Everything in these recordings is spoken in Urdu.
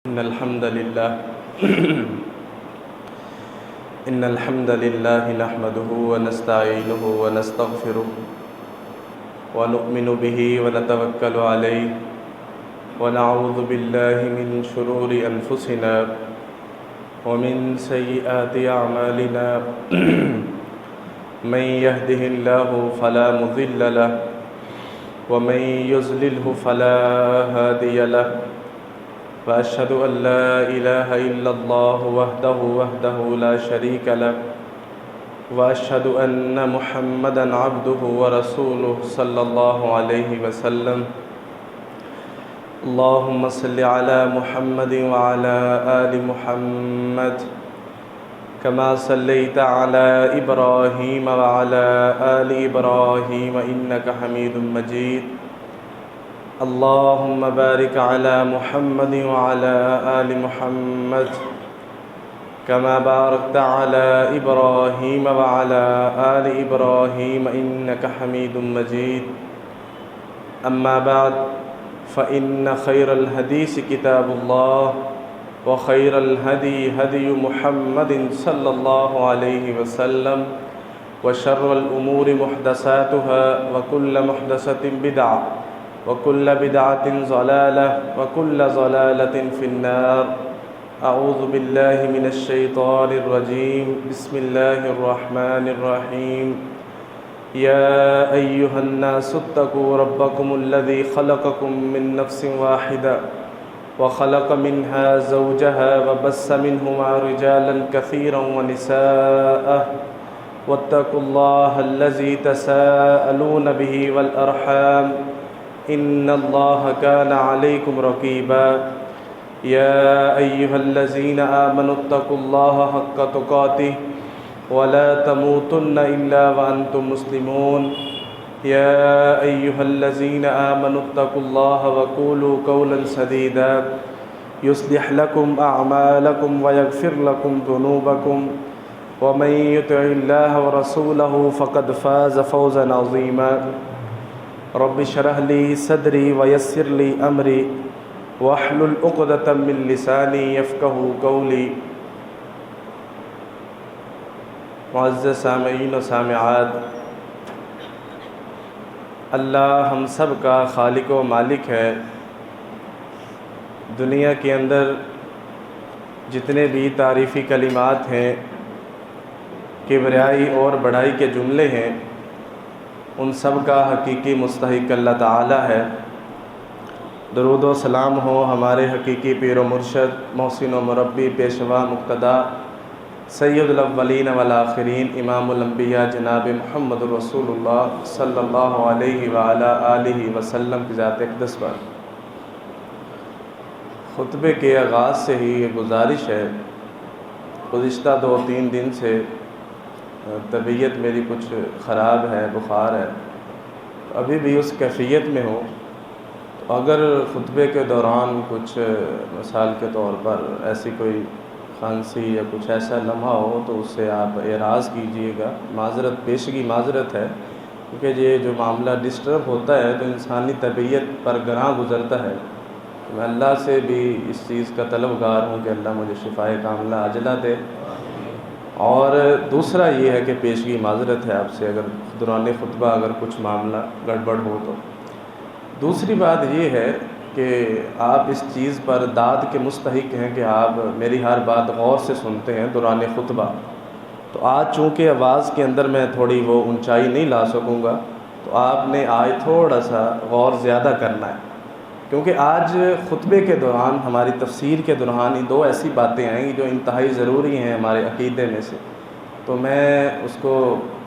إن الحمد لله إن الحمد لله نحمده ونستعينه ونستغفره ونؤمن به ونتوكل عليه ونعوذ بالله من شرور أنفسنا ومن سيئات أعمالنا من يهده الله فلا مضل له ومن يضلله فلا هادي له وأشهد أن لا إله إلا الله وحده لا شريك له وأشهد أن محمدًا عبده ورسوله صلى الله عليه وسلم اللهم صل على محمد وعلى آل محمد كما صليت على إبراهيم وعلى آل إبراهيم إنك حميد مجيد اللهم بارك على محمد وعلى آل محمد كما باركت على إبراهيم وعلى آل إبراهيم إنك حميد مجيد أما بعد فإن خير الحديث كتاب الله وخير الهدي هدي محمد صلى الله عليه وسلم وشر الأمور محدثاتها وكل محدثة بدعة وكل بدعة ضلالة وكل ضلالة في النار أعوذ بالله من الشيطان الرجيم بسم الله الرحمن الرحيم يا أيها الناس اتقوا ربكم الذي خلقكم من نفس واحدة وخلق منها زوجها وبث منهما رجالا كثيرا ونساء واتقوا الله الذي تساءلون به والأرحام إن الله كان عليكم رقيبا يا أيها الذين آمنوا اتقوا الله حق تقاته ولا تموتن إلا وأنتم مسلمون يا أيها الذين آمنوا اتقوا الله وقولوا قولا سديدا يصلح لكم أعمالكم ويغفر لكم ذنوبكم ومن يطع الله ورسوله فقد فاز فوزا عظيما رب اشرح لي صدري ويسر لي أمري واحلل عقدة من لساني يفقهوا قولي معزز سامعین و سامعات، اللہ ہم سب کا خالق و مالک ہے۔ دنیا کے اندر جتنے بھی تعریفی کلمات ہیں، کبریائی اور بڑائی کے جملے ہیں، ان سب کا حقیقی مستحق اللہ تعالی ہے۔ درود و سلام ہو ہمارے حقیقی پیر و مرشد، محسن و مربی، پیشوا مقتدی، سید الاولین والآخرین، امام الانبیاء جناب محمد رسول اللہ صلی اللہ علیہ وآلہ آلہ وسلم کی ذات اقدس پر۔ خطبے کے آغاز سے ہی یہ گزارش ہے، گزشتہ 2-3 دن سے طبیعت میری کچھ خراب ہے، بخار ہے، ابھی بھی اس کیفیت میں ہوں، تو اگر خطبے کے دوران کچھ مثال کے طور پر ایسی کوئی کھانسی یا کچھ ایسا لمحہ ہو تو اس سے آپ اعراض کیجئے گا، پیشگی معذرت ہے، کیونکہ یہ جو معاملہ ڈسٹرب ہوتا ہے تو انسانی طبیعت پر گراں گزرتا ہے۔ میں اللہ سے بھی اس چیز کا طلبگار ہوں کہ اللہ مجھے شفائے کاملہ عاجلہ دے، اور دوسرا یہ ہے کہ پیشگی معذرت ہے آپ سے اگر دوران خطبہ اگر کچھ معاملہ گڑبڑ ہو تو۔ دوسری بات یہ ہے کہ آپ اس چیز پر داد کے مستحق ہیں کہ آپ میری ہر بات غور سے سنتے ہیں دوران خطبہ، تو آج چونکہ آواز کے اندر میں تھوڑی وہ اونچائی نہیں لا سکوں گا، تو آپ نے آج تھوڑا سا غور زیادہ کرنا ہے، کیونکہ آج خطبے کے دوران ہماری تفسیر کے دوران یہ 2 ایسی باتیں آئیں گی جو انتہائی ضروری ہیں ہمارے عقیدے میں سے، تو میں اس کو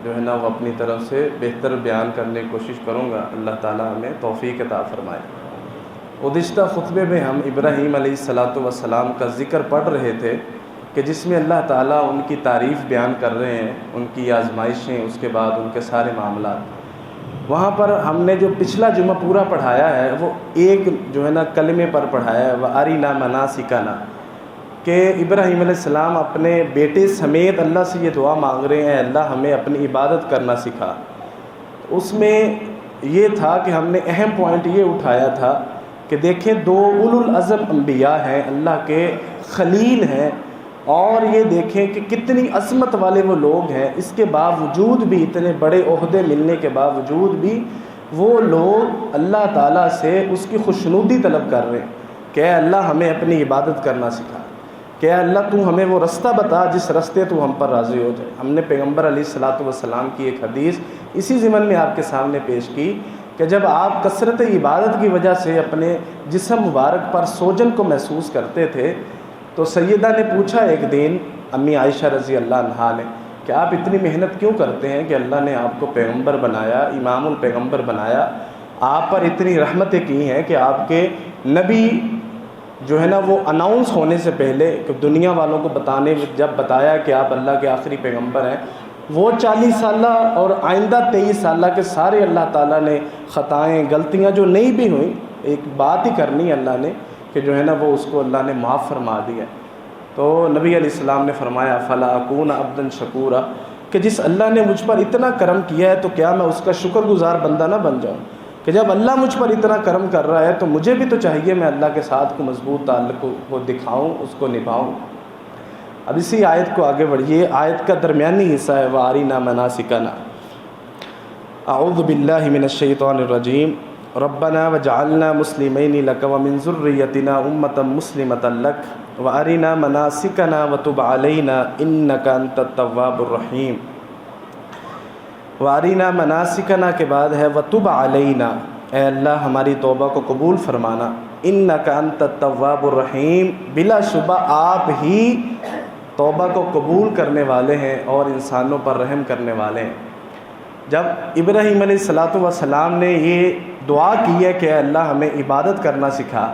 جو ہے نا وہ اپنی طرف سے بہتر بیان کرنے کی کوشش کروں گا۔ اللہ تعالیٰ ہمیں توفیق عطا فرمائے۔ گزشتہ خطبے میں ہم ابراہیم علیہ السلام کا ذکر پڑھ رہے تھے کہ جس میں اللہ تعالیٰ ان کی تعریف بیان کر رہے ہیں، ان کی آزمائشیں، اس کے بعد ان کے سارے معاملات۔ وہاں پر ہم نے جو پچھلا جمعہ پورا پڑھایا ہے وہ ایک جو ہے نا کلمے پر پڑھایا ہے، وَأَرِنَا مَنَاسِكَنَا، کہ ابراہیم علیہ السلام اپنے بیٹے سمیت اللہ سے یہ دعا مانگ رہے ہیں، اللہ ہمیں اپنی عبادت کرنا سکھا۔ اس میں یہ تھا کہ ہم نے اہم پوائنٹ یہ اٹھایا تھا کہ دیکھیں دو اولو العزم انبیاء ہیں، اللہ کے خلیل ہیں، اور یہ دیکھیں کہ کتنی عظمت والے وہ لوگ ہیں، اس کے باوجود بھی اتنے بڑے عہدے ملنے کے باوجود بھی وہ لوگ اللہ تعالیٰ سے اس کی خوشنودی طلب کر رہے ہیں کہ اے اللہ ہمیں اپنی عبادت کرنا سکھا، کہ اے اللہ تو ہمیں وہ رستہ بتا جس رستے تو ہم پر راضی ہو جائے۔ ہم نے پیغمبر علیہ الصلاۃ والسلام کی ایک حدیث اسی ضمن میں آپ کے سامنے پیش کی کہ جب آپ کثرت عبادت کی وجہ سے اپنے جسم مبارک پر سوجن کو محسوس کرتے تھے تو سیدہ نے پوچھا ایک دن امی عائشہ رضی اللہ عنہا نے کہ آپ اتنی محنت کیوں کرتے ہیں کہ اللہ نے آپ کو پیغمبر بنایا، امام الپیغمبر بنایا، آپ پر اتنی رحمتیں کی ہیں کہ آپ کے نبی جو ہے نا وہ اناؤنس ہونے سے پہلے کہ دنیا والوں کو جب بتایا کہ آپ اللہ کے آخری پیغمبر ہیں، وہ 40 سالہ اور آئندہ 23 سالہ کے سارے اللہ تعالیٰ نے خطائیں غلطیاں جو نہیں بھی ہوئیں، ایک بات ہی کرنی اللہ نے کہ جو ہے نا وہ اس کو اللہ نے معاف فرما دیا۔ تو نبی علیہ السلام نے فرمایا فلا اکون عبدا شکورا، کہ جس اللہ نے مجھ پر اتنا کرم کیا ہے تو کیا میں اس کا شکر گزار بندہ نہ بن جاؤں، کہ جب اللہ مجھ پر اتنا کرم کر رہا ہے تو مجھے بھی تو چاہیے میں اللہ کے ساتھ کو مضبوط تعلق کو دکھاؤں، اس کو نبھاؤں۔ اب اسی آیت کو آگے بڑھیے، آیت کا درمیانی حصہ ہے وَأَرِنَا مَنَاسِكَنَا۔ اعوذ باللہ من الشیطان الرجیم، ربنا وجعلنا مسلمین لک ومن ذریتنا امۃ مسلمۃ لک وارنا مناسکنا وتب علینا انک انت التواب الرحیم۔ وارنا مناسکنا کے بعد ہے وتب علینا، اے اللہ ہماری توبہ کو قبول فرمانا، انک انت التواب الرحیم، بلا شبہ آپ ہی توبہ کو قبول کرنے والے ہیں اور انسانوں پر رحم کرنے والے ہیں۔ جب ابراہیم علیہ السلام نے یہ دعا کی ہے کہ اللہ ہمیں عبادت کرنا سکھا،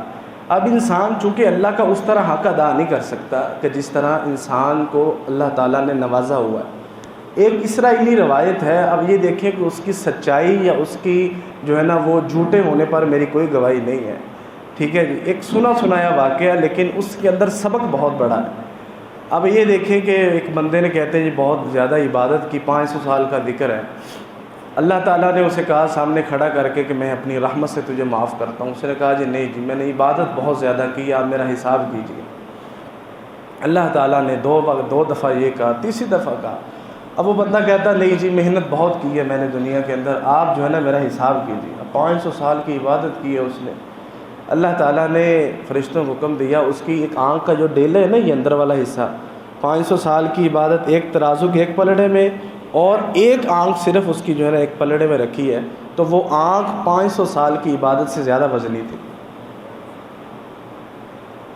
اب انسان چونکہ اللہ کا اس طرح حق ادا نہیں کر سکتا کہ جس طرح انسان کو اللہ تعالیٰ نے نوازا ہوا ہے۔ ایک اسرائیلی روایت ہے، اب یہ دیکھیں کہ اس کی سچائی یا اس کی جو ہے نا وہ جھوٹے ہونے پر میری کوئی گواہی نہیں ہے، ٹھیک ہے جی، ایک سنا سنایا واقعہ لیکن اس کے اندر سبق بہت بڑا ہے۔ اب یہ دیکھیں کہ ایک بندے نے کہتے ہیں جی بہت زیادہ عبادت کی، 500 سال کا ذکر ہے، اللہ تعالیٰ نے اسے کہا سامنے کھڑا کر کے کہ میں اپنی رحمت سے تجھے معاف کرتا ہوں۔ اس نے کہا جی نہیں جی میں نے عبادت بہت زیادہ کی، آپ میرا حساب کیجیے۔ اللہ تعالیٰ نے دو دفعہ یہ کہا، تیسری دفعہ کہا، اب وہ بندہ کہتا نہیں جی محنت بہت کی ہے میں نے دنیا کے اندر، آپ جو ہے نا میرا حساب کیجیے۔ اب 500 سال کی عبادت کی ہے اس نے، اللہ تعالیٰ نے فرشتوں کو حکم دیا اس کی ایک آنکھ کا جو ڈیلا ہے نا یہ اندر والا حصہ، 500 سال کی عبادت ایک ترازو کے ایک پلڑے میں اور ایک آنکھ صرف اس کی جو ہے نا ایک پلڑے میں رکھی ہے، تو وہ آنکھ 500 سال کی عبادت سے زیادہ وزنی تھی۔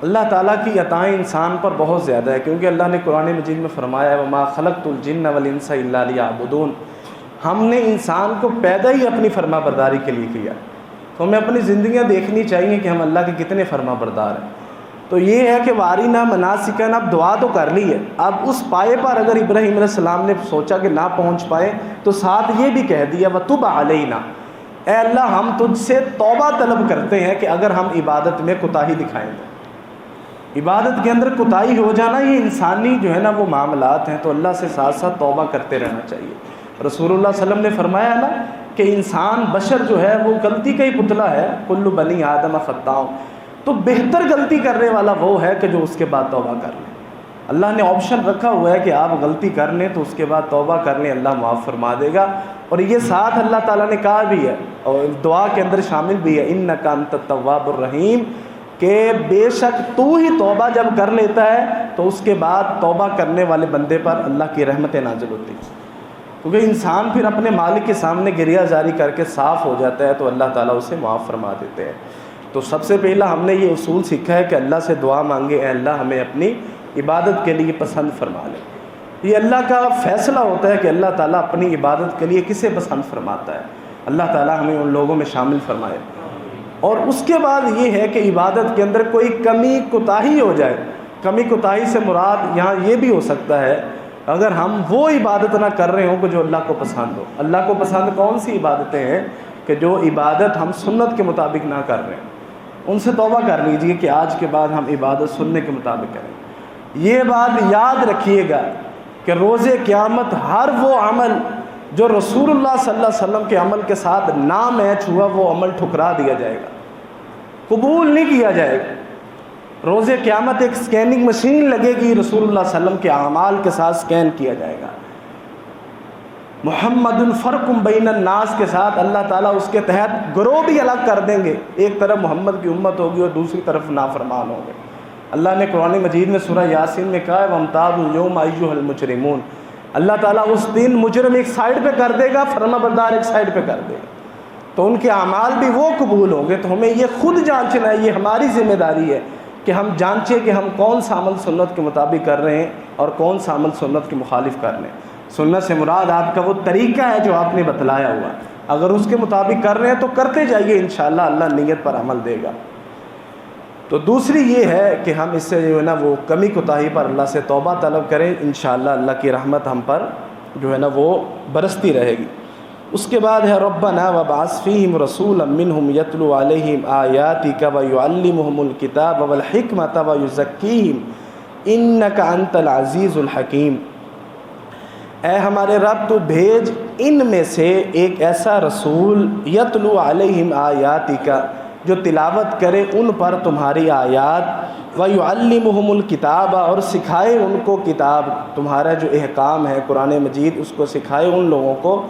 اللہ تعالیٰ کی عطائیں انسان پر بہت زیادہ ہے، کیونکہ اللہ نے قرآن مجید میں فرمایا ہے وَمَا خَلَقْتُ الْجِنَّ وَالْإِنسَ إِلَّا لِيَعْبُدُونَ، ہم نے انسان کو پیدا ہی اپنی فرما برداری کے لیے کیا، تو ہمیں اپنی زندگیاں دیکھنی چاہیے کہ ہم اللہ کے کتنے فرما بردار ہیں۔ تو یہ ہے کہ وارنا مناسکن، اب دعا تو کر لی ہے، اب اس پائے پر اگر ابراہیم علیہ السلام نے سوچا کہ نہ پہنچ پائے تو ساتھ یہ بھی کہہ دیا وتب علینا، اے اللہ ہم تجھ سے توبہ طلب کرتے ہیں کہ اگر ہم عبادت میں کوتاہی دکھائیں گے، عبادت کے اندر کوتاہی ہو جانا یہ انسانی جو ہے نا وہ معاملات ہیں، تو اللہ سے ساتھ ساتھ توبہ کرتے رہنا چاہیے۔ رسول اللہ صلی اللہ علیہ وسلم نے فرمایا نا کہ انسان بشر جو ہے وہ غلطی کا ہی پتلا ہے، کل بنی آدم خطاء، تو بہتر غلطی کرنے والا وہ ہے کہ جو اس کے بعد توبہ کر لے۔ اللہ نے آپشن رکھا ہوا ہے کہ آپ غلطی کر لیں تو اس کے بعد توبہ کر لیں، اللہ معاف فرما دے گا، اور یہ ساتھ اللہ تعالیٰ نے کہا بھی ہے اور دعا کے اندر شامل بھی ہے انک انت التواب الرحیم، کہ بے شک تو ہی توبہ جب کر لیتا ہے تو اس کے بعد توبہ کرنے والے بندے پر اللہ کی رحمتیں نازل ہوتی ہیں، کیونکہ انسان پھر اپنے مالک کے سامنے گریہ جاری کر کے صاف ہو جاتا ہے تو اللہ تعالیٰ اسے معاف فرما دیتے ہیں۔ تو سب سے پہلا ہم نے یہ اصول سیکھا ہے کہ اللہ سے دعا مانگے اے اللہ ہمیں اپنی عبادت کے لیے پسند فرما لے۔ یہ اللہ کا فیصلہ ہوتا ہے کہ اللہ تعالیٰ اپنی عبادت کے لیے کسے پسند فرماتا ہے، اللہ تعالیٰ ہمیں ان لوگوں میں شامل فرمائے۔ اور اس کے بعد یہ ہے کہ عبادت کے اندر کوئی کمی کوتاہی ہو جائے، کمی کوتاہی سے مراد یہاں یہ بھی ہو سکتا ہے اگر ہم وہ عبادت نہ کر رہے ہوں کہ جو اللہ کو پسند ہو۔ اللہ کو پسند کون سی عبادتیں ہیں کہ جو عبادت ہم سنت کے مطابق نہ کر رہے ہیں، ان سے توبہ کر لیجئے کہ آج کے بعد ہم عبادت سننے کے مطابق کریں۔ یہ بات یاد رکھیے گا کہ روز قیامت ہر وہ عمل جو رسول اللہ صلی اللہ علیہ وسلم کے عمل کے ساتھ نہ میچ ہوا وہ عمل ٹھکرا دیا جائے گا۔ قبول نہیں کیا جائے گا۔ روز قیامت ایک سکیننگ مشین لگے گی، رسول اللہ صلی اللہ علیہ وسلم کے اعمال کے ساتھ سکین کیا جائے گا۔ محمد فرق بین الناس کے ساتھ اللہ تعالیٰ اس کے تحت گروہ بھی الگ کر دیں گے، ایک طرف محمد کی امت ہوگی اور دوسری طرف نافرمان ہوں گے۔ اللہ نے قرآن مجید میں سورہ یاسین میں کہا ہے وَامْتَازُوا الْيَوْمَ أَيُّهَا الْمُجْرِمُونَ، اللہ تعالیٰ اس دن مجرم ایک سائیڈ پہ کر دے گا، فرما بردار ایک سائیڈ پہ کر دے گا، تو ان کے اعمال بھی وہ قبول ہوں گے۔ تو ہمیں یہ خود جانچنا ہے، یہ ہماری ذمہ داری ہے کہ ہم جانچیں کہ ہم کون سا عمل سنت کے مطابق کر رہے ہیں اور کون سا عمل سنت کے مخالف کر رہے ہیں۔ سنت سے مراد آپ کا وہ طریقہ ہے جو آپ نے بتلایا ہوا، اگر اس کے مطابق کر رہے ہیں تو کرتے جائیے، انشاءاللہ اللہ نیت پر عمل دے گا۔ تو دوسری یہ ہے کہ ہم اس سے جو ہے نا وہ کمی کوتاہی پر اللہ سے توبہ طلب کریں، انشاءاللہ اللہ کی رحمت ہم پر جو ہے نا وہ برستی رہے گی۔ اس کے بعد ہے ربنا وابعث فیہم رسولا منہم یتلو علیہم آیاتک ویعلمہم الکتاب والحکمۃ ویزکیہم انک انت العزیز الحکیم۔ اے ہمارے رب تو بھیج ان میں سے ایک ایسا رسول یتلو علیہم آیاتک جو تلاوت کرے ان پر تمہاری آیات، ویعلمہم الکتاب اور سکھائے ان کو کتاب، تمہارا جو احکام ہے قرآن مجید اس کو سکھائے ان لوگوں کو،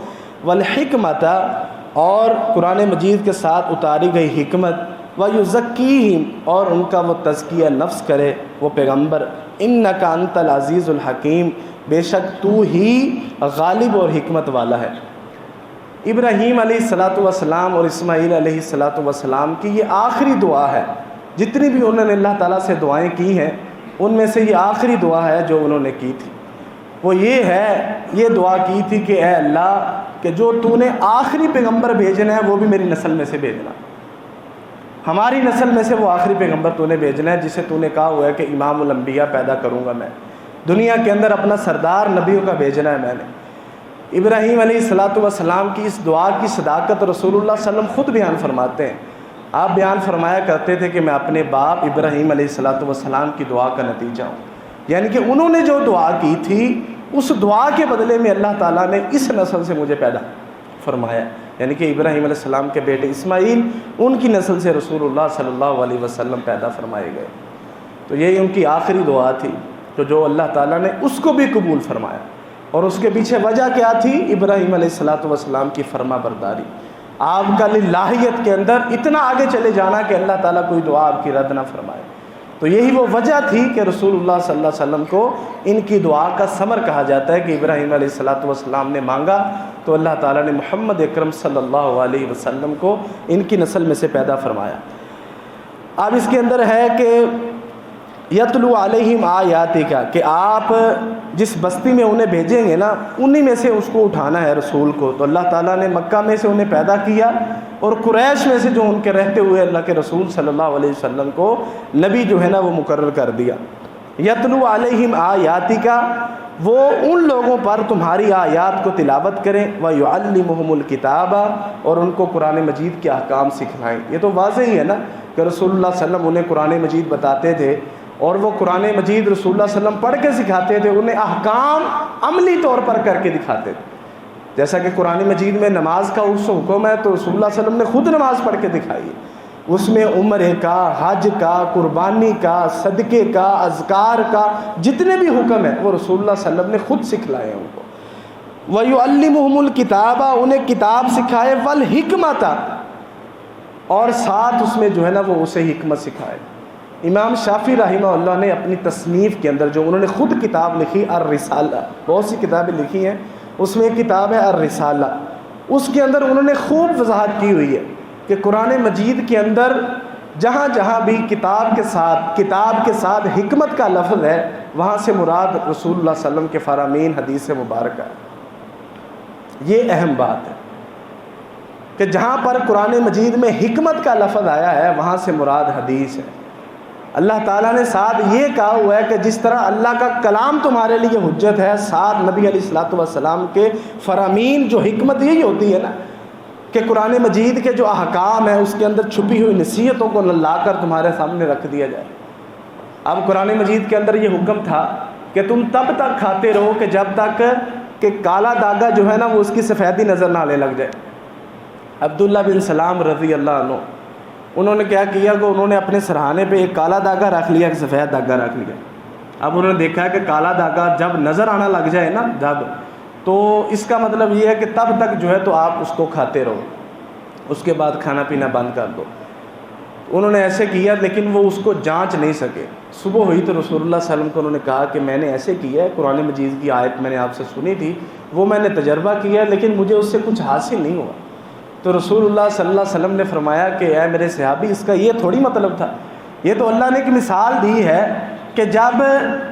والحکمت اور قرآن مجید کے ساتھ اتاری گئی حکمت، ویزکیہم اور ان کا وہ تزکیہ نفس کرے وہ پیغمبر، انک انت العزیز الحکیم، بے شک تو ہی غالب اور حکمت والا ہے۔ ابراہیم علیہ الصلاۃ والسلام اور اسماعیل علیہ الصلاۃ والسلام کی یہ آخری دعا ہے، جتنی بھی انہوں نے اللہ تعالیٰ سے دعائیں کی ہیں ان میں سے یہ آخری دعا ہے جو انہوں نے کی تھی۔ وہ یہ دعا کی تھی کہ اے اللہ کہ جو تو نے آخری پیغمبر بھیجنا ہے وہ بھی میری نسل میں سے بھیجنا، ہماری نسل میں سے وہ آخری پیغمبر تو نے بھیجنا ہے جسے تو نے کہا ہوا ہے کہ امام الانبیاء پیدا کروں گا میں، دنیا کے اندر اپنا سردار نبیوں کا بھیجنا ہے میں نے۔ ابراہیم علیہ الصلاۃ والسلام کی اس دعا کی صداقت رسول اللہ صلی اللہ علیہ وسلم خود بیان فرماتے ہیں۔ آپ بیان فرمایا کرتے تھے کہ میں اپنے باپ ابراہیم علیہ الصلاۃ والسلام کی دعا کا نتیجہ ہوں، یعنی کہ انہوں نے جو دعا کی تھی اس دعا کے بدلے میں اللہ تعالیٰ نے اس نسل سے مجھے پیدا فرمایا، یعنی کہ ابراہیم علیہ السلام کے بیٹے اسماعیل ان کی نسل سے رسول اللہ صلی اللہ علیہ وسلم پیدا فرمائے گئے۔ تو یہی ان کی آخری دعا تھی، تو جو اللہ تعالیٰ نے اس کو بھی قبول فرمایا، اور اس کے پیچھے وجہ کیا تھی؟ ابراہیم علیہ الصلاۃ والسلام کی فرما برداری، آپ کا للہیت کے اندر اتنا آگے چلے جانا کہ اللہ تعالیٰ کوئی دعا آپ کی رد نہ فرمائے۔ تو یہی وہ وجہ تھی کہ رسول اللہ صلی اللہ علیہ وسلم کو ان کی دعا کا ثمر کہا جاتا ہے کہ ابراہیم علیہ الصلاۃ والسلام نے مانگا تو اللہ تعالیٰ نے محمد اکرم صلی اللہ علیہ وسلم کو ان کی نسل میں سے پیدا فرمایا۔ اب اس کے اندر ہے کہ یتلو علیہم آیاتک، کہ آپ جس بستی میں انہیں بھیجیں گے نا انہی میں سے اس کو اٹھانا ہے رسول کو۔ تو اللہ تعالیٰ نے مکہ میں سے انہیں پیدا کیا اور قریش میں سے جو ان کے رہتے ہوئے اللہ کے رسول صلی اللہ علیہ وسلم کو نبی جو ہے نا وہ مقرر کر دیا۔ یتلو علیہم آیاتک، وہ ان لوگوں پر تمہاری آیات کو تلاوت کریں، ویعلمہم الکتاب اور ان کو قرآن مجید کے احکام سکھلائیں۔ یہ تو واضح ہی ہے نا کہ رسول اللہ صلی اللہ علیہ وسلم انہیں قرآن مجید بتاتے تھے اور وہ قرآن مجید رسول اللہ صلی اللہ علیہ وسلم پڑھ کے سکھاتے تھے، انہیں احکام عملی طور پر کر کے دکھاتے تھے۔ جیسا کہ قرآن مجید میں نماز کا اس حکم ہے تو رسول اللہ صلی اللہ علیہ وسلم نے خود نماز پڑھ کے دکھائی ہے، اس میں عمرے کا، حج کا، قربانی کا، صدقے کا، اذکار کا جتنے بھی حکم ہیں وہ رسول اللہ صلی اللہ علیہ وسلم نے خود سکھلائے ہیں ان کو۔ وَيُعَلِّمُهُمُ الْكِتَابَ، انہیں کتاب سکھائے، وَالْحِکْمَةَ اور ساتھ اس میں جو ہے نا وہ اسے حکمت سکھائے۔ امام شافعی رحمہ اللہ نے اپنی تصنیف کے اندر جو انہوں نے خود کتاب لکھی الرسالہ، بہت سی کتابیں لکھی ہیں، اس میں ایک کتاب ہے الرسالہ، اس کے اندر انہوں نے خوب وضاحت کی ہوئی ہے کہ قرآن مجید کے اندر جہاں جہاں بھی کتاب کے ساتھ حکمت کا لفظ ہے وہاں سے مراد رسول اللہ صلی اللہ علیہ وسلم کے فرامین حدیث مبارکہ ہے۔ یہ اہم بات ہے کہ جہاں پر قرآن مجید میں حکمت کا لفظ آیا ہے وہاں سے مراد حدیث ہے۔ اللہ تعالیٰ نے ساتھ یہ کہا ہوا ہے کہ جس طرح اللہ کا کلام تمہارے لیے حجت ہے، ساتھ نبی علیہ الصلوۃ والسلام کے فرامین جو حکمت یہی ہوتی ہے نا کہ قرآن مجید کے جو احکام ہیں اس کے اندر چھپی ہوئی نصیحتوں کو لا کر تمہارے سامنے رکھ دیا جائے۔ اب قرآن مجید کے اندر یہ حکم تھا کہ تم تب تک کھاتے رہو کہ جب تک کہ کالا داغا جو ہے نا وہ اس کی سفیدی نظر نہ آنے لگ جائے۔ عبداللہ بن سلام رضی اللہ عنہ انہوں نے کیا کیا کہ انہوں نے اپنے سرہانے پہ ایک کالا دھاگا رکھ لیا، ایک سفید دھاگا رکھ لیا۔ اب انہوں نے دیکھا کہ کالا دھاگا جب نظر آنا لگ جائے نا جب، تو اس کا مطلب یہ ہے کہ تب تک جو ہے تو آپ اس کو کھاتے رہو، اس کے بعد کھانا پینا بند کر دو۔ انہوں نے ایسے کیا، لیکن وہ اس کو جانچ نہیں سکے۔ صبح ہوئی تو رسول اللہ صلی اللہ علیہ وسلم کو انہوں نے کہا کہ میں نے ایسے کیا ہے، قرآن مجید کی آیت میں نے آپ سے سنی تھی، وہ میں نے تجربہ کیا لیکن مجھے اس سے کچھ حاصل نہیں ہوا۔ تو رسول اللہ صلی اللہ علیہ وسلم نے فرمایا کہ اے میرے صحابی، اس کا یہ تھوڑی مطلب تھا، یہ تو اللہ نے ایک مثال دی ہے کہ جب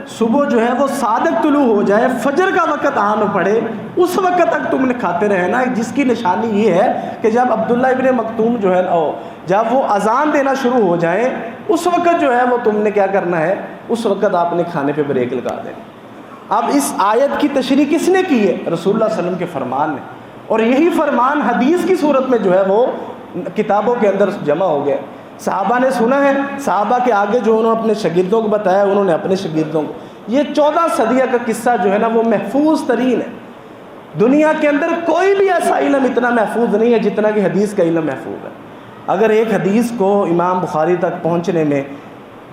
صبح جو ہے وہ صادق طلوع ہو جائے، فجر کا وقت آن پڑے، اس وقت تک تم نے کھاتے رہنا، جس کی نشانی یہ ہے کہ جب عبداللہ ابن مکتوم جو ہے جب وہ اذان دینا شروع ہو جائیں، اس وقت جو ہے وہ تم نے کیا کرنا ہے، اس وقت آپ نے کھانے پہ بریک لگا دینا۔ اب اس آیت کی تشریح کس نے کی ہے؟ رسول اللہ صلی اللہ علیہ وسلم کے فرمان نے، اور یہی فرمان حدیث کی صورت میں جو ہے وہ کتابوں کے اندر جمع ہو گیا۔ صحابہ نے سنا ہے، صحابہ کے آگے جو انہوں نے اپنے شاگردوں کو بتایا، انہوں نے اپنے شاگردوں کو، یہ 14 صدیہ کا قصہ جو ہے نا وہ محفوظ ترین ہے۔ دنیا کے اندر کوئی بھی ایسا علم اتنا محفوظ نہیں ہے جتنا کہ حدیث کا علم محفوظ ہے۔ اگر ایک حدیث کو امام بخاری تک پہنچنے میں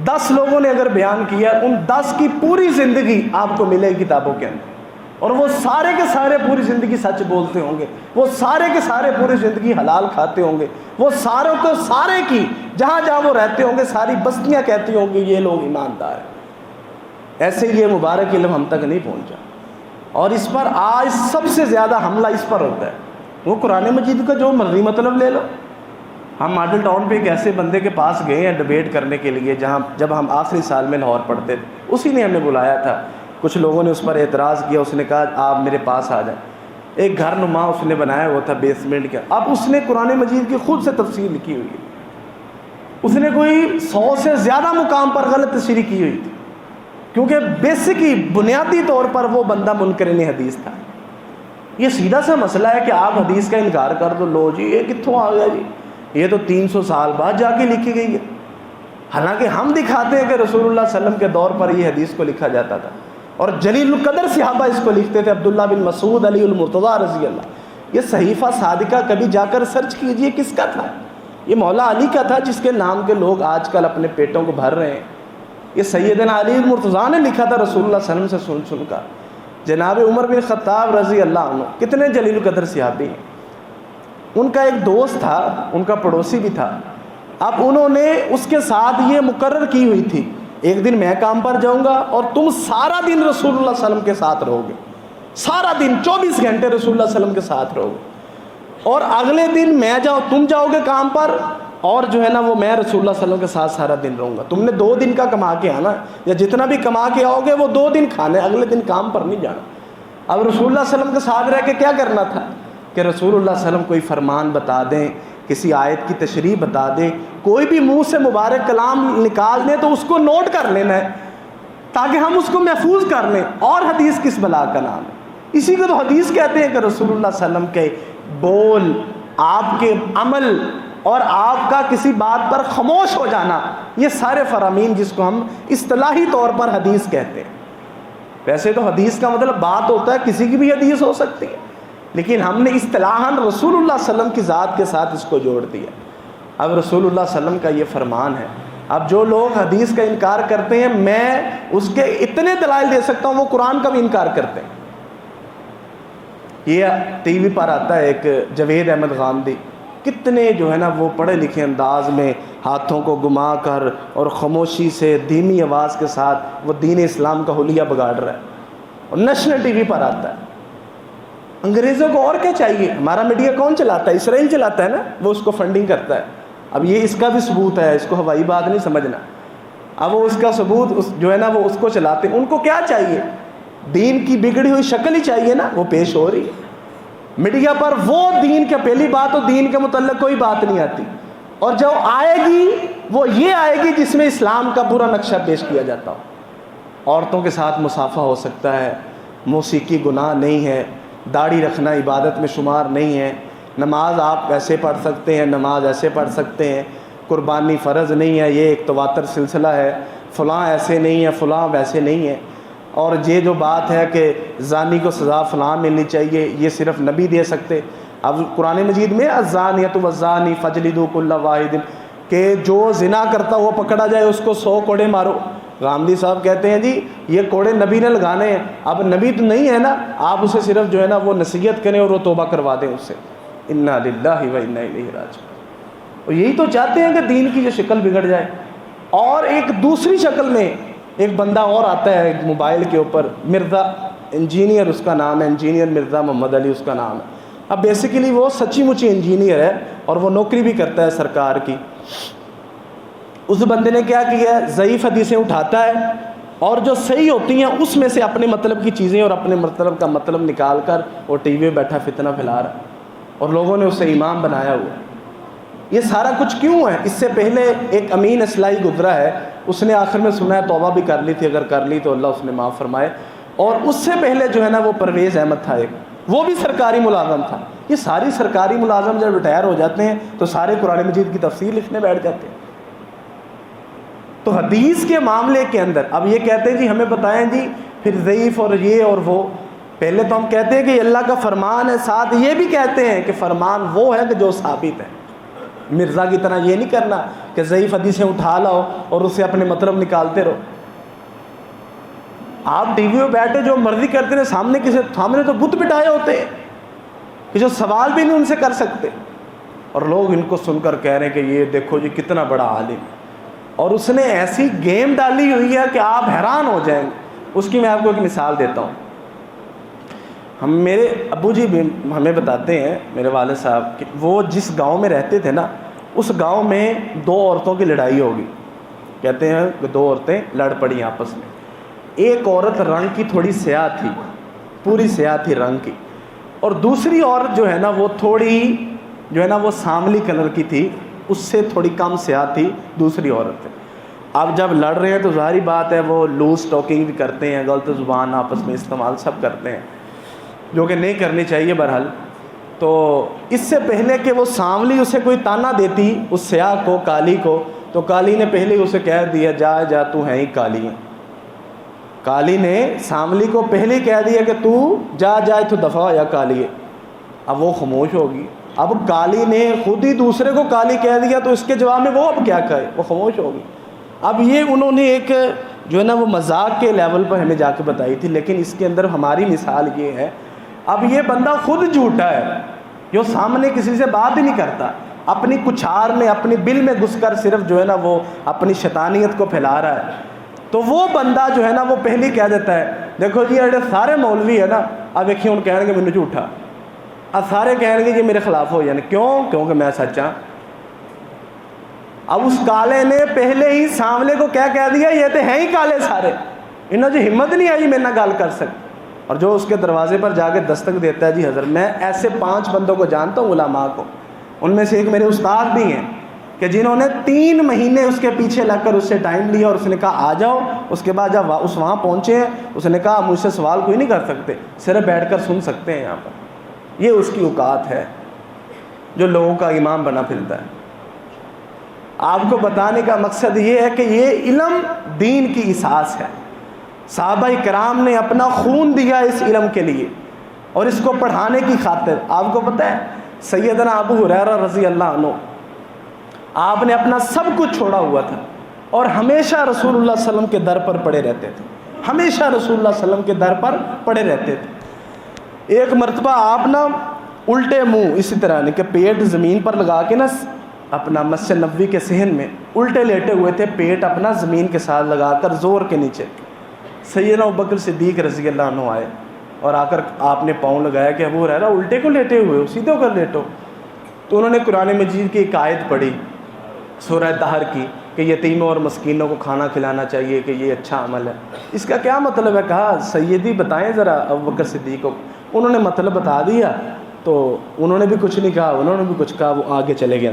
10 لوگوں نے اگر بیان کیا، ان 10 کی پوری زندگی آپ کو ملے کتابوں کے اندر، اور وہ سارے کے سارے پوری زندگی سچ بولتے ہوں گے، وہ سارے کے سارے پوری زندگی حلال کھاتے ہوں گے، وہ ساروں کو سارے کی جہاں جہاں وہ رہتے ہوں گے ساری بستیاں کہتی ہوں گی یہ لوگ ایماندار ہیں۔ ایسے یہ مبارک علم ہم تک نہیں پہنچا، اور اس پر آج سب سے زیادہ حملہ اس پر ہوتا ہے۔ وہ قرآن مجید کا جو مرضی مطلب لے لو۔ ہم ماڈل ٹاؤن پہ ایک ایسے بندے کے پاس گئے ہیں ڈیبیٹ کرنے کے لیے، جب ہم آخری سال میں لاہور پڑھتے تھے، اسی نے ہمیں بلایا تھا۔ کچھ لوگوں نے اس پر اعتراض کیا، اس نے کہا آپ میرے پاس آ جائیں۔ ایک گھر نما اس نے بنایا ہوا تھا بیسمنٹ کا۔ اب اس نے قرآن مجید کی خود سے تفسیر لکھی ہوئی ہے، اس نے کوئی 100 سے زیادہ مقام پر غلط تشریح کی ہوئی تھی، کیونکہ بیسکی بنیادی طور پر وہ بندہ منکر حدیث تھا۔ یہ سیدھا سا مسئلہ ہے کہ آپ حدیث کا انکار کر دو، لو جی یہ کتوں آ گیا جی، یہ تو 300 سال بعد جا کے لکھی گئی ہے۔ حالانکہ ہم دکھاتے ہیں کہ رسول اللہ صلی اللہ علیہ وسلم کے دور پر یہ حدیث کو لکھا جاتا تھا، اور جلیل القدر صحابہ اس کو لکھتے تھے، عبداللہ بن مسعود، علی المرتضیٰ رضی اللہ۔ یہ صحیفہ صادقہ کبھی جا کر سرچ کیجئے کس کا تھا، یہ مولا علی کا تھا، جس کے نام کے لوگ آج کل اپنے پیٹوں کو بھر رہے ہیں۔ یہ سیدنا علی المرتضیٰ نے لکھا تھا رسول اللہ صلی اللہ علیہ وسلم سے سن کر۔ جناب عمر بن خطاب رضی اللہ عنہ کتنے جلیل القدر صحابی ہیں۔ ان کا ایک دوست تھا، ان کا پڑوسی بھی تھا۔ اب انہوں نے اس کے ساتھ یہ مقرر کی ہوئی تھی، ایک دن میں کام پر جاؤں گا اور تم سارا دن رسول اللہ صلی اللہ علیہ وسلم کے ساتھ رہو گے، سارا دن 24 گھنٹے رسول اللہ صلی اللہ علیہ وسلم کے ساتھ رہو گے، اور اگلے دن تم جاؤ گے کام پر، اور جو ہے نا وہ میں رسول اللہ صلی اللہ علیہ وسلم کے ساتھ سارا دن رہوں گا۔ تم نے 2 دن کا کما کے آنا، یا جتنا بھی کما کے آؤ گے وہ 2 دن کھانے، اگلے دن کام پر نہیں جانا۔ اب رسول اللہ صلی اللہ علیہ وسلم کے ساتھ رہ کے کیا کرنا تھا کہ رسول اللہ صلی اللہ علیہ وسلم کوئی فرمان بتا دیں، کسی آیت کی تشریح بتا دیں، کوئی بھی منہ سے مبارک کلام نکال دیں تو اس کو نوٹ کر لینا ہے تاکہ ہم اس کو محفوظ کر لیں۔ اور حدیث کس بلا کا نام ہے؟ اسی کو تو حدیث کہتے ہیں کہ رسول اللہ صلی اللہ علیہ وسلم کے بول، آپ کے عمل، اور آپ کا کسی بات پر خاموش ہو جانا، یہ سارے فرامین جس کو ہم اصطلاحی طور پر حدیث کہتے ہیں۔ ویسے تو حدیث کا مطلب بات ہوتا ہے، کسی کی بھی حدیث ہو سکتی ہے، لیکن ہم نے اصطلاحاً رسول اللہ صلی اللہ علیہ وسلم کی ذات کے ساتھ اس کو جوڑ دیا۔ اب رسول اللہ صلی اللہ علیہ وسلم کا یہ فرمان ہے۔ اب جو لوگ حدیث کا انکار کرتے ہیں، میں اس کے اتنے دلائل دے سکتا ہوں، وہ قرآن کا بھی انکار کرتے ہیں۔ یہ ٹی وی پر آتا ہے ایک جاوید احمد غامدی، کتنے جو ہے نا وہ پڑھے لکھے انداز میں ہاتھوں کو گھما کر اور خاموشی سے دھیمی آواز کے ساتھ وہ دین اسلام کا حلیہ بگاڑ رہا ہے، اور نیشنل ٹی وی پر آتا ہے۔ انگریزوں کو اور کیا چاہیے؟ ہمارا میڈیا کون چلاتا ہے؟ اسرائیل چلاتا ہے نا، وہ اس کو فنڈنگ کرتا ہے۔ اب یہ اس کا بھی ثبوت ہے، اس کو ہوائی بات نہیں سمجھنا۔ اب وہ اس کا ثبوت جو ہے نا وہ اس کو چلاتے ہیں۔ ان کو کیا چاہیے؟ دین کی بگڑی ہوئی شکل ہی چاہیے نا، وہ پیش ہو رہی ہے میڈیا پر۔ وہ دین کا پہلی بات، تو دین کے متعلق کوئی بات نہیں آتی، اور جو آئے گی وہ یہ آئے گی جس میں اسلام کا پورا نقشہ پیش کیا جاتا ہو۔ عورتوں کے ساتھ مصافحہ ہو سکتا ہے، موسیقی گناہ نہیں ہے، داڑھی رکھنا عبادت میں شمار نہیں ہے، نماز آپ ایسے پڑھ سکتے ہیں، نماز ایسے پڑھ سکتے ہیں، قربانی فرض نہیں ہے، یہ ایک تواتر سلسلہ ہے، فلاں ایسے نہیں ہے، فلاں ویسے نہیں ہے، اور یہ جو بات ہے کہ زانی کو سزا فلاں ملنی چاہیے، یہ صرف نبی دے سکتے۔ اب قرآن مجید میں الزانیۃ والزانی فجلدوا کل واحد، کہ جو زنا کرتا وہ پکڑا جائے اس کو 100 کوڑے مارو. غامدی صاحب کہتے ہیں جی یہ کوڑے نبی نے لگانے ہیں. اب نبی تو نہیں ہے نا, آپ اسے صرف جو ہے نا وہ نصیحت کریں اور وہ توبہ کروا دیں اس سے. انا للہ و انا الیہ راجعون. اور یہی تو چاہتے ہیں کہ دین کی جو شکل بگڑ جائے. اور ایک دوسری شکل میں ایک بندہ اور آتا ہے ایک موبائل کے اوپر, مرزا انجینئر اس کا نام ہے, انجینئر مرزا محمد علی اس کا نام ہے. اب بیسیکلی وہ سچی مچی انجینئر ہے اور وہ نوکری بھی کرتا ہے سرکار کی. اس بندے نے کیا کیا ہے, ضعیف حدیثیں اٹھاتا ہے اور جو صحیح ہوتی ہیں اس میں سے اپنے مطلب کی چیزیں اور اپنے مطلب کا مطلب نکال کر وہ ٹی وی میں بیٹھا فتنہ پھیلا رہا ہے اور لوگوں نے اسے امام بنایا ہوا ہے. یہ سارا کچھ کیوں ہے؟ اس سے پہلے ایک امین اصلاحی گزرا ہے, اس نے آخر میں سنا ہے توبہ بھی کر لی تھی, اگر کر لی تو اللہ اس نے معاف فرمائے. اور اس سے پہلے جو ہے نا وہ پرویز احمد تھا ایک, وہ بھی سرکاری ملازم تھا. یہ ساری سرکاری ملازم جب ریٹائر ہو جاتے ہیں تو سارے قرآن مجید کی تفسیر لکھنے بیٹھ جاتے ہیں. تو حدیث کے معاملے کے اندر اب یہ کہتے ہیں جی ہمیں بتائیں جی پھر ضعیف اور یہ اور وہ. پہلے تو ہم کہتے ہیں کہ یہ اللہ کا فرمان ہے, ساتھ یہ بھی کہتے ہیں کہ فرمان وہ ہے کہ جو ثابت ہے. مرزا کی طرح یہ نہیں کرنا کہ ضعیف حدیثیں اٹھا لاؤ اور اسے اپنے مطلب نکالتے رہو. آپ ٹی وی میں بیٹھے جو مرضی کرتے ہیں, سامنے تو بت بٹھائے ہوتے ہیں کہ جو سوال بھی نہیں ان سے کر سکتے, اور لوگ ان کو سن کر کہہ رہے ہیں کہ یہ دیکھو جی کتنا بڑا عالم, اور اس نے ایسی گیم ڈالی ہوئی ہے کہ آپ حیران ہو جائیں گے. اس کی میں آپ کو ایک مثال دیتا ہوں. میرے ابو جی بھی ہمیں بتاتے ہیں, میرے والد صاحب, کہ وہ جس گاؤں میں رہتے تھے نا اس گاؤں میں 2 عورتوں کی لڑائی ہوگی. کہتے ہیں کہ 2 عورتیں لڑ پڑی آپس میں. ایک عورت رنگ کی تھوڑی سیاہ تھی, پوری سیاہ تھی رنگ کی, اور دوسری عورت جو ہے نا وہ تھوڑی جو ہے نا وہ سانولی کلر کی تھی, اس سے تھوڑی کم سیاہ تھی دوسری عورت. اب جب لڑ رہے ہیں تو ظاہری بات ہے وہ لوز ٹاکنگ بھی کرتے ہیں, غلط زبان آپس میں استعمال سب کرتے ہیں, جو کہ نہیں کرنی چاہیے بہرحال. تو اس سے پہلے کہ وہ سانولی اسے کوئی تانا دیتی اس سیاہ کو, کالی کو, تو کالی نے پہلے اسے کہہ دیا جا جا تو ہے ہی کالی ہے. کالی نے سانولی کو پہلے کہہ دیا کہ تو جا جائے تو دفع یا کالی ہے. اب وہ خاموش ہوگی. اب کالی نے خود ہی دوسرے کو کالی کہہ دیا تو اس کے جواب میں وہ اب کیا کہے, وہ خاموش ہوگی. اب یہ انہوں نے ایک جو ہے نا وہ مذاق کے لیول پر ہمیں جا کے بتائی تھی, لیکن اس کے اندر ہماری مثال یہ ہے, اب یہ بندہ خود جھوٹا ہے جو سامنے کسی سے بات ہی نہیں کرتا, اپنی کچھار میں اپنی بل میں گھس کر صرف جو ہے نا وہ اپنی شیطانیت کو پھیلا رہا ہے. تو وہ بندہ جو ہے نا وہ پہلے کہہ دیتا ہے دیکھو جی اڑے سارے مولوی ہے نا, اب دیکھیے ان کہیں گے مجھے جھوٹا, اب سارے کہیں گے یہ میرے خلاف ہو, یعنی کیونکہ میں سچا. اب اس کالے نے پہلے ہی سانولے کو کیا کہہ دیا, یہ تو ہیں ہی کالے سارے, انہوں جو ہمت نہیں آئی میرے نہ گال کر سکتے. اور جو اس کے دروازے پر جا کے دستک دیتا ہے, جی حضرت میں ایسے 5 بندوں کو جانتا ہوں علماء کو, ان میں سے ایک میرے استاد بھی ہیں کہ جنہوں نے 3 مہینے اس کے پیچھے لگ کر اس سے ٹائم لیا اور اس نے کہا آ جاؤ. اس کے بعد جب اس وہاں پہنچے ہیں اس نے کہا مجھ سے سوال کوئی نہیں کر سکتے, صرف بیٹھ کر سن سکتے ہیں یہاں پر. یہ اس کی اوقات ہے جو لوگوں کا امام بنا پھرتا ہے. آپ کو بتانے کا مقصد یہ ہے کہ یہ علم دین کی اساس ہے. صحابہ کرام نے اپنا خون دیا اس علم کے لیے اور اس کو پڑھانے کی خاطر. آپ کو پتہ ہے سیدنا ابو ہریرہ رضی اللہ عنہ, آپ نے اپنا سب کچھ چھوڑا ہوا تھا اور ہمیشہ رسول اللہ صلی اللہ علیہ وسلم کے در پر پڑے رہتے تھے, ہمیشہ رسول اللہ صلی اللہ علیہ وسلم کے در پر پڑے رہتے تھے. ایک مرتبہ آپ نا الٹے منہ اسی طرح نہیں کہ پیٹ زمین پر لگا کے نا اپنا مسجد نبوی کے صحن میں الٹے لیٹے ہوئے تھے, پیٹ اپنا زمین کے ساتھ لگا کر زور کے نیچے. سیدنا ابوبکر صدیق رضی اللہ عنہ آئے اور آ کر آپ نے پاؤں لگایا کہ ابو ہریرہ الٹے کو لیٹے ہوئے ہو, سیدھے ہو کر لیٹو. تو انہوں نے قرآن مجید کی ایک آیت پڑھی سورہ دہر کی کہ یتیموں اور مسکینوں کو کھانا کھلانا چاہیے کہ یہ اچھا عمل ہے. اس کا کیا مطلب ہے؟ کہا سیدی بتائیں ذرا ابوبکر صدیق کو. انہوں نے مطلب بتا دیا تو انہوں نے بھی کچھ نہیں کہا, انہوں نے بھی کچھ کہا, وہ آگے چلے گئے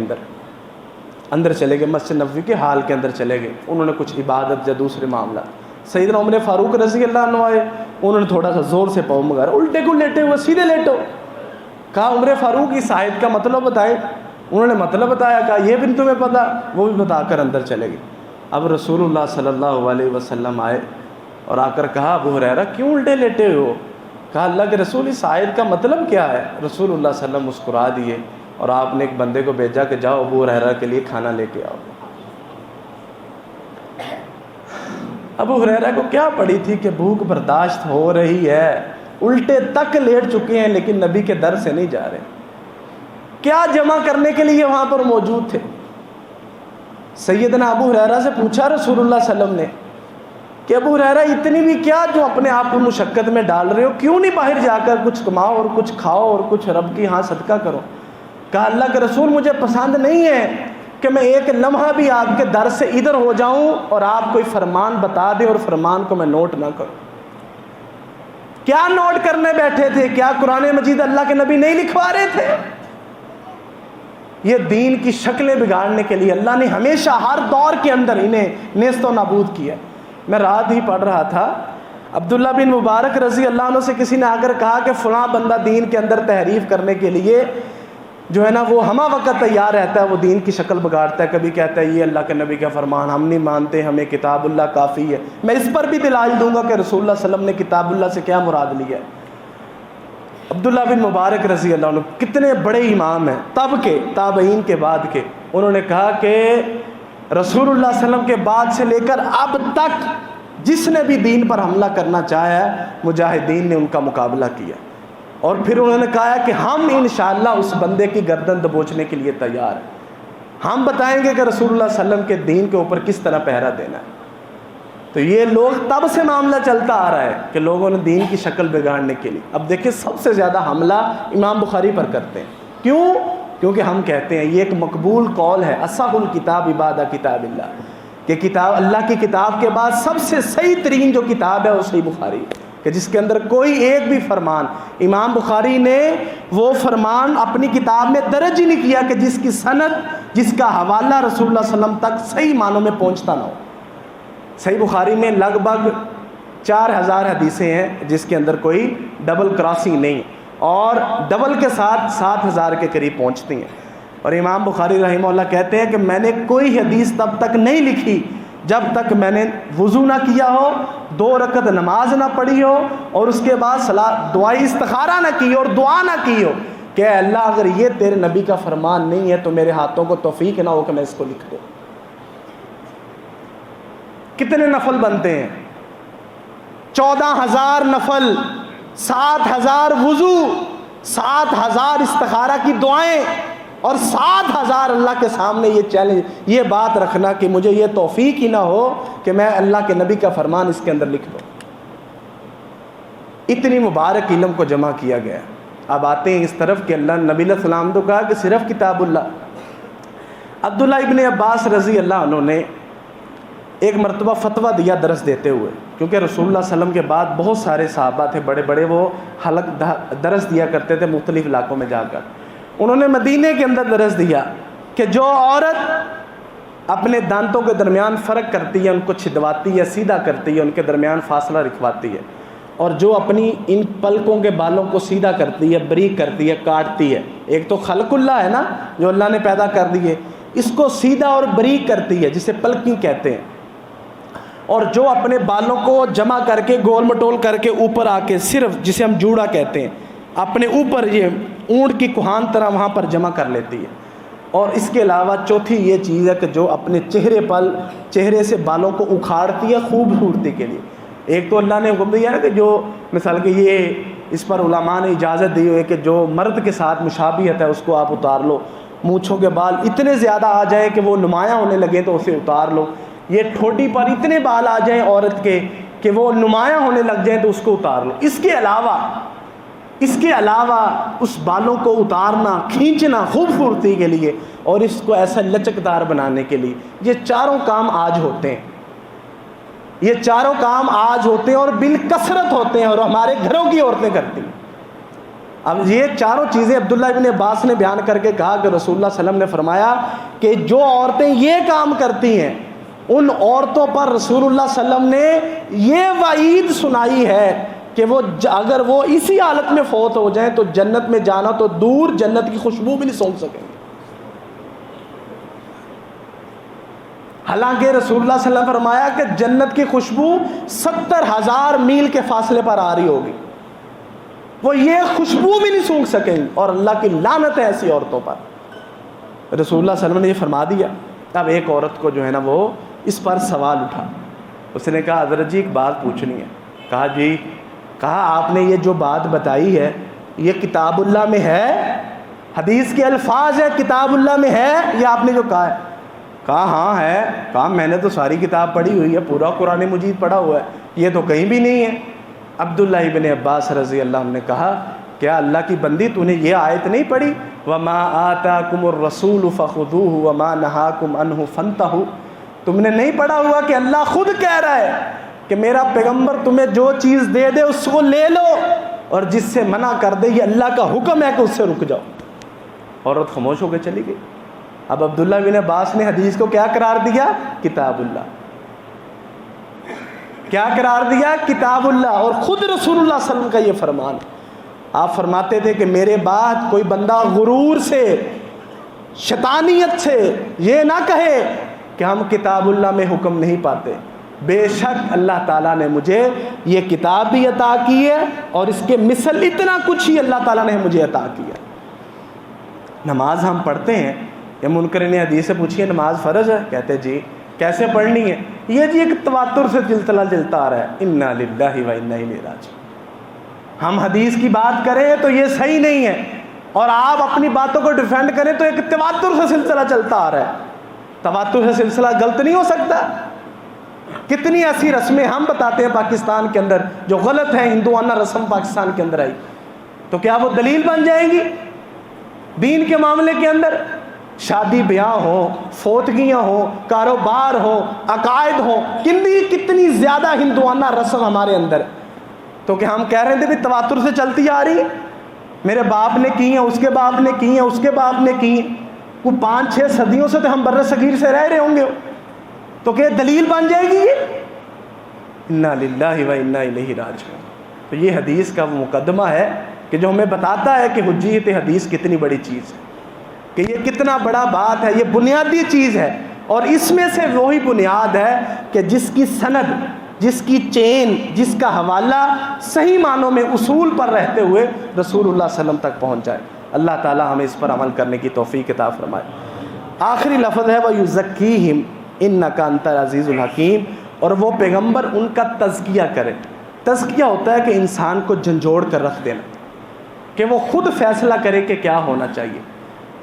اندر چلے گئے مسجد نبوی کے حال کے اندر چلے گئے. انہوں نے کچھ عبادت یا دوسرے معاملات. سیدنا عمر فاروق رضی اللہ عنہ آئے, انہوں نے تھوڑا سا زور سے پاؤں مگا رہا, الٹے کو لیٹے ہوئے سیدھے لیٹو. کہا عمر فاروق اس آیت کا مطلب بتائے. انہوں نے مطلب بتایا, کہا یہ بھی نہیں تمہیں پتہ, وہ بھی بتا کر اندر چلے گئے. اب رسول اللہ صلی اللہ علیہ وسلم آئے اور آ کر کہا ابو ہریرہ کیوں الٹے لیٹے ہو؟ کہا اللہ کے رسول اس آیت کا مطلب کیا ہے؟ رسول اللہ صلی اللہ علیہ وسلم مسکرا دیے اور آپ نے ایک بندے کو بھیجا کہ جاؤ ابو ہریرہ کے لیے کھانا لے کے آؤ۔ ابو ہریرہ کو کیا پڑی تھی کہ بھوک برداشت ہو رہی ہے، الٹے تک لیٹ چکے ہیں لیکن نبی کے در سے نہیں جا رہے، کیا جمع کرنے کے لیے وہاں پر موجود تھے۔ سیدنا ابو ہریرہ سے پوچھا رسول اللہ صلی اللہ علیہ وسلم نے کہ ابو ہریرہ اتنی بھی کیا جو اپنے آپ کو مشقت میں ڈال رہے ہو، کیوں نہیں باہر جا کر کچھ کماؤ اور کچھ کھاؤ اور کچھ رب کی ہاں صدقہ کرو۔ کہا اللہ کے رسول مجھے پسند نہیں ہے کہ میں ایک لمحہ بھی آپ کے در سے ادھر ہو جاؤں اور آپ کوئی فرمان بتا دیں اور فرمان کو میں نوٹ نہ کروں۔ کیا نوٹ کرنے بیٹھے تھے؟ کیا قرآن مجید اللہ کے نبی نہیں لکھوا رہے تھے؟ یہ دین کی شکلیں بگاڑنے کے لیے اللہ نے ہمیشہ ہر دور کے اندر انہیں نیست و نابود کیا۔ میں رات ہی پڑھ رہا تھا، عبداللہ بن مبارک رضی اللہ عنہ سے کسی نے آ کر کہا کہ فلاں بندہ دین کے اندر تحریف کرنے کے لیے جو ہے نا وہ ہمہ وقت تیار رہتا ہے، وہ دین کی شکل بگاڑتا ہے، کبھی کہتا ہے یہ اللہ کے نبی کا فرمان ہم نہیں مانتے، ہمیں کتاب اللہ کافی ہے۔ میں اس پر بھی دلائل دوں گا کہ رسول اللہ صلی اللہ علیہ وسلم نے کتاب اللہ سے کیا مراد لیا ہے۔ عبداللہ بن مبارک رضی اللہ عنہ کتنے بڑے امام ہیں تب کے، تابعین کے بعد کے، انہوں نے کہا کہ رسول اللہ صلی اللہ علیہ وسلم کے بعد سے لے کر اب تک جس نے بھی دین پر حملہ کرنا چاہا ہے مجاہدین نے ان کا مقابلہ کیا، اور پھر انہوں نے کہا کہ ہم انشاءاللہ اس بندے کی گردن دبوچنے کے لیے تیار ہیں، ہم بتائیں گے کہ رسول اللہ صلی اللہ علیہ وسلم کے دین کے اوپر کس طرح پہرا دینا ہے۔ تو یہ لوگ تب سے معاملہ چلتا آ رہا ہے کہ لوگوں نے دین کی شکل بگاڑنے کے لیے، اب دیکھیں سب سے زیادہ حملہ امام بخاری پر کرتے ہیں۔ کیوں؟ کیونکہ ہم کہتے ہیں یہ ایک مقبول قول ہے، اصح الکتاب بعد کتاب اللہ، کہ کتاب اللہ کی کتاب کے بعد سب سے صحیح ترین جو کتاب ہے وہ صحیح بخاری، کہ جس کے اندر کوئی ایک بھی فرمان، امام بخاری نے وہ فرمان اپنی کتاب میں درج ہی نہیں کیا کہ جس کی سند، جس کا حوالہ رسول اللہ صلی اللہ علیہ وسلم تک صحیح معنوں میں پہنچتا نہ ہو۔ صحیح بخاری میں لگ بھگ 4000 حدیثیں ہیں جس کے اندر کوئی ڈبل کراسنگ نہیں، اور ڈبل کے ساتھ 7000 کے قریب پہنچتی ہیں۔ اور امام بخاری رحمہ اللہ کہتے ہیں کہ میں نے کوئی حدیث تب تک نہیں لکھی جب تک میں نے وضو نہ کیا ہو، 2 رکعت نماز نہ پڑھی ہو، اور اس کے بعد دعائے استخارہ نہ کی اور دعا نہ کی ہو کہ اے اللہ اگر یہ تیرے نبی کا فرمان نہیں ہے تو میرے ہاتھوں کو توفیق نہ ہو کہ میں اس کو لکھ دوں۔ کتنے نفل بنتے ہیں؟ 14000 نفل، 7000 وضو، 7000 استخارہ کی دعائیں، اور 7000 اللہ کے سامنے یہ چیلنج، یہ بات رکھنا کہ مجھے یہ توفیق ہی نہ ہو کہ میں اللہ کے نبی کا فرمان اس کے اندر لکھ دوں۔ اتنی مبارک علم کو جمع کیا گیا۔ اب آتے ہیں اس طرف کہ اللہ نبی علیہ السلام تو کہا کہ صرف کتاب اللہ۔ عبداللہ ابن عباس رضی اللہ عنہ نے ایک مرتبہ فتویٰ دیا درس دیتے ہوئے، کیونکہ رسول اللہ صلی اللہ علیہ وسلم کے بعد بہت سارے صحابہ تھے بڑے بڑے، وہ حلق درس دیا کرتے تھے مختلف علاقوں میں جا کر۔ انہوں نے مدینے کے اندر درس دیا کہ جو عورت اپنے دانتوں کے درمیان فرق کرتی ہے، ان کو چھدواتی ہے، سیدھا کرتی ہے، ان کے درمیان فاصلہ رکھواتی ہے، اور جو اپنی ان پلکوں کے بالوں کو سیدھا کرتی ہے، بریک کرتی ہے، کاٹتی ہے، ایک تو خلق اللہ ہے نا جو اللہ نے پیدا کر دی ہے، اس کو سیدھا اور بریک کرتی ہے جسے پلکنگ کہتے ہیں، اور جو اپنے بالوں کو جمع کر کے گول مٹول کر کے اوپر آ کے صرف جسے ہم جوڑا کہتے ہیں اپنے اوپر یہ اونٹ کی کوہان طرح وہاں پر جمع کر لیتی ہے، اور اس کے علاوہ چوتھی یہ چیز ہے کہ جو اپنے چہرے سے بالوں کو اکھاڑتی ہے خوبصورتی کے لیے۔ ایک تو اللہ نے حکم دیا ہے کہ جو مثال کہ یہ اس پر علماء نے اجازت دی ہوئی ہے کہ جو مرد کے ساتھ مشابہت ہے اس کو آپ اتار لو، مونچھوں کے بال اتنے زیادہ آ جائیں کہ وہ نمایاں ہونے لگیں تو اسے اتار لو، یہ ٹھوٹی پر اتنے بال آ جائیں عورت کے کہ وہ نمایاں ہونے لگ جائیں تو اس کو اتار لو۔ اس کے علاوہ اس بالوں کو اتارنا، کھینچنا خوبصورتی کے لیے، اور اس کو ایسا لچکدار بنانے کے لیے، یہ چاروں کام آج ہوتے ہیں، یہ چاروں کام آج ہوتے ہیں اور بالکثرت ہوتے ہیں، اور ہمارے گھروں کی عورتیں کرتی ہیں۔ اب یہ چاروں چیزیں عبداللہ ابن عباس نے بیان کر کے کہا کہ رسول اللہ صلی اللہ علیہ وسلم نے فرمایا کہ جو عورتیں یہ کام کرتی ہیں ان عورتوں پر رسول اللہ صلی اللہ علیہ وسلم نے یہ وعید سنائی ہے کہ وہ اگر وہ اسی حالت میں فوت ہو جائیں تو جنت میں جانا تو دور، جنت کی خوشبو بھی نہیں سونگھ سکیں گے۔ حالانکہ رسول اللہ صلی اللہ علیہ وسلم نے فرمایا کہ جنت کی خوشبو 70,000 میل کے فاصلے پر آ رہی ہوگی، وہ یہ خوشبو بھی نہیں سونگھ سکیں، اور اللہ کی لعنت ہے ایسی عورتوں پر۔ رسول اللہ صلی اللہ علیہ وسلم نے یہ فرما دیا. اب ایک عورت کو جو ہے نا وہ اس پر سوال اٹھا. اس نے کہا حضرت جی ایک بات پوچھنی ہے. کہا جی. کہا آپ نے یہ جو بات بتائی ہے یہ کتاب اللہ میں ہے؟ حدیث کے الفاظ ہے کتاب اللہ میں ہے یہ آپ نے جو کہا ہے؟ کہا ہاں ہے. کہا میں نے تو ساری کتاب پڑھی ہوئی ہے, پورا قرآن مجید پڑھا ہوا ہے, یہ تو کہیں بھی نہیں ہے. عبداللہ ابن عباس رضی اللہ عنہ نے کہا کیا اللہ کی بندی تو نے یہ آیت نہیں پڑھی وَمَا آتَاكُمُ الرَّسُولُ فَخُذُوهُ وَمَا نَهَاكُمْ عَنْهُ فَانْتَهُوا؟ تم نے نہیں پڑھا ہوا کہ اللہ خود کہہ رہا ہے کہ میرا پیغمبر تمہیں جو چیز دے دے اس کو لے لو اور جس سے منع کر دے یہ اللہ کا حکم ہے کہ اس سے رک جاؤ. عورت خاموش ہو کے چلی گئی. اب عبداللہ بن عباس نے حدیث کو کیا قرار دیا؟ کتاب اللہ. کیا قرار دیا؟ کتاب اللہ. اور خود رسول اللہ صلی اللہ علیہ وسلم کا یہ فرمان. آپ فرماتے تھے کہ میرے بعد کوئی بندہ غرور سے, شیطانیت سے یہ نہ کہے کہ ہم کتاب اللہ میں حکم نہیں پاتے. بے شک اللہ تعالیٰ نے مجھے یہ کتاب بھی عطا کی ہے اور اس کے مثل اتنا کچھ ہی اللہ تعالیٰ نے مجھے عطا کیا. نماز ہم پڑھتے ہیں, یہ منکرین حدیث سے پوچھیے نماز فرض ہے؟ کہتے جی. کیسے پڑھنی ہے؟ یہ جی ایک تواتر سے سلسلہ چلتا آ رہا ہے انا للہ و انا الیہ راجعون. ہم حدیث کی بات کریں تو یہ صحیح نہیں ہے اور آپ اپنی باتوں کو ڈیفینڈ کریں تو ایک تواتر سے سلسلہ چلتا آ رہا ہے. تواتر سے سلسلہ غلط نہیں ہو سکتا. کتنی ایسی رسمیں ہم بتاتے ہیں پاکستان کے اندر جو غلط ہیں, ہندوانہ رسم پاکستان کے اندر آئی, تو کیا وہ دلیل بن جائیں گی دین کے معاملے کے اندر؟ شادی بیاہ ہو, فوتگیاں ہو, کاروبار ہو, عقائد ہو, کتنی زیادہ ہندوانہ رسم ہمارے اندر, تو کہ ہم کہہ رہے تھے بھی تواتر سے چلتی آ رہی ہے. میرے باپ نے کی ہیں, اس کے باپ نے کی ہیں, اس کے باپ نے کی ہیں. وہ 5-6 صدیوں سے تو ہم بر صغیر سے رہ رہے ہوں گے, تو کہ دلیل بن جائے گی یہ؟ انا للہ و انا الیہ راجعون. تو یہ حدیث کا وہ مقدمہ ہے کہ جو ہمیں بتاتا ہے کہ حجیت حدیث کتنی بڑی چیز ہے, کہ یہ کتنا بڑا بات ہے, یہ بنیادی چیز ہے. اور اس میں سے وہی بنیاد ہے کہ جس کی سند, جس کی چین, جس کا حوالہ صحیح معنوں میں اصول پر رہتے ہوئے رسول اللہ صلی اللہ علیہ وسلم تک پہنچ جائے. اللہ تعالی ہمیں اس پر عمل کرنے کی توفیق عطا فرمائے. آخری لفظ ہے وَيُزَكِّيهِمْ إِنَّكَ أَنْتَ الْعَزِيزُ الْحَكِيمُ. اور وہ پیغمبر ان کا تزکیہ کرے. تزکیہ ہوتا ہے کہ انسان کو جھنجھوڑ کر رکھ دینا, کہ وہ خود فیصلہ کرے کہ کیا ہونا چاہیے.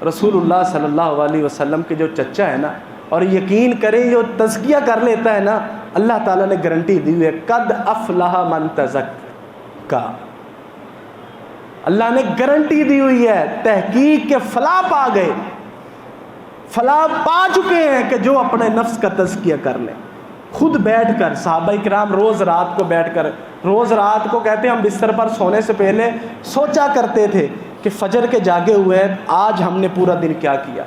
رسول اللہ صلی اللہ علیہ وسلم کے جو چچا ہے نا, اور یقین کریں جو تزکیہ کر لیتا ہے نا, اللہ تعالیٰ نے گارنٹی دی ہوئی ہے قد افلح من تزکا. اللہ نے گارنٹی دی ہوئی ہے تحقیق کے فلاح پا گئے, فلاح پا چکے ہیں کہ جو اپنے نفس کا تزکیہ کر لیں. خود بیٹھ کر صحابہ کرام روز رات کو بیٹھ کر, روز رات کو کہتے ہیں ہم بستر پر سونے سے پہلے سوچا کرتے تھے کہ فجر کے جاگے ہوئے آج ہم نے پورا دن کیا کیا,